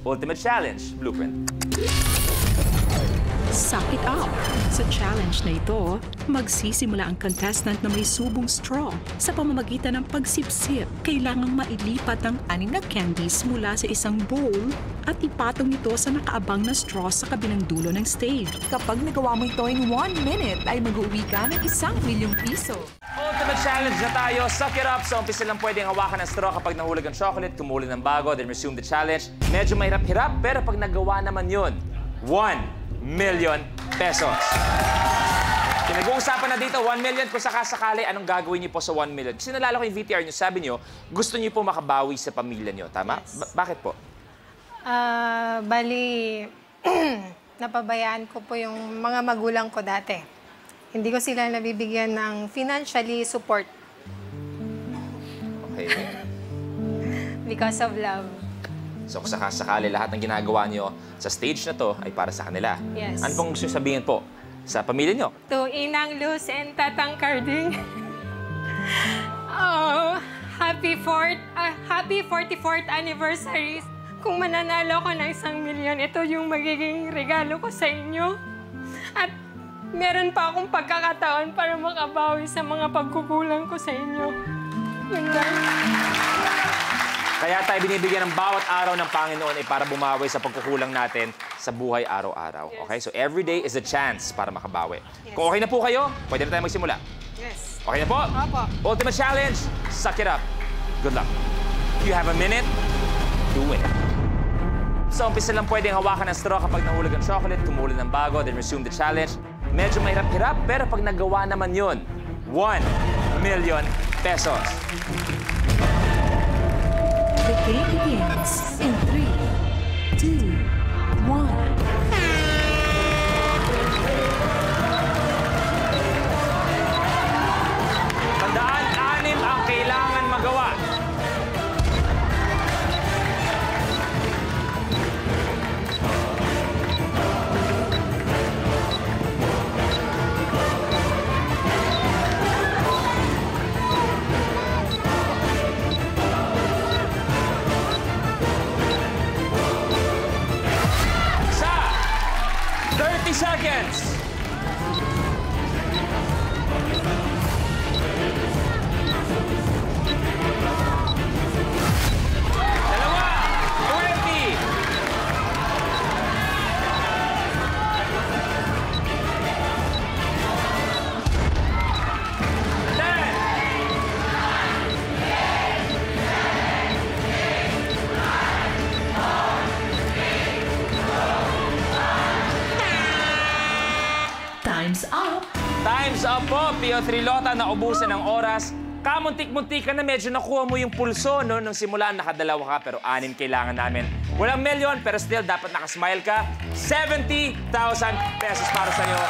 Ultimate Challenge Blueprint. Suck it up! Sa challenge na ito, magsisimula ang contestant na may subong straw. Sa pamamagitan ng pagsipsip, kailangang mailipat ang 6 na candies mula sa isang bowl at ipatong ito sa nakaabang na straw sa kabilang dulo ng stage. Kapag nagawa mo ito in 1 minute, ay mag-uwi ka ng 1,000,000 piso. Ultimate Challenge na tayo. Suck it up. Sa umpisa lang pwedeng hawakan ng straw kapag nahulog ang chocolate, kumuli ng bago, then resume the challenge. Medyo mahirap-hirap, pero pag nagawa naman yun, 1,000,000 pesos. Pinag-uusapan na dito, 1,000,000 kung sakasakali, anong gagawin niyo po sa 1,000,000? Kasi nalala ko yung VTR niyo, sabi niyo, gusto niyo po makabawi sa pamilya niyo, tama? Yes. Bakit po? Bali, napabayaan ko po yung mga magulang ko dati. Hindi ko sila nabibigyan ng financially support Okay. because of love. So kung sakasakali, lahat ng ginagawa niyo sa stage na to ay para sa kanila. Yes. Ano pong gusto sabihin po sa pamilya niyo? To Inang Luz and Tatang Carding. Oh, happy 44th anniversary. Kung mananalo ko ng 1,000,000, ito yung magiging regalo ko sa inyo. At meron pa akong pagkakataon para makabawi sa mga pagkukulang ko sa inyo. Yun lang. Kaya tayo binibigyan ng bawat araw ng Panginoon ay para bumawi sa pagkukulang natin sa buhay araw-araw. Yes. Okay? So every day is a chance para makabawi. Yes. Kung okay na po kayo, pwede na tayo magsimula. Yes. Okay na po? Opo. Ultimate Challenge, suck it up. Good luck. You have a minute to win. So umpisa lang pwedeng hawakan ng straw kapag nahulog ang chocolate, kumuli ng bago, then resume the challenge. Medyo mahirap-hirap, pero pag nagawa naman yun, 1,000,000 pesos. The game begins in 3, 2, 1. Tandaan, 6 ang kailangan magawa. Sa 30 seconds. Dalawa, 20. 10. Time's up! Time's up po, Pio Trilota, naubusan ng oras. Kamuntik-muntik ka na, medyo nakuha mo yung pulso, no? Nung simulan, nakadalawa ka, pero 6 kailangan namin. Walang milyon, pero still, dapat nakasmile ka. 70,000 pesos para sa inyo.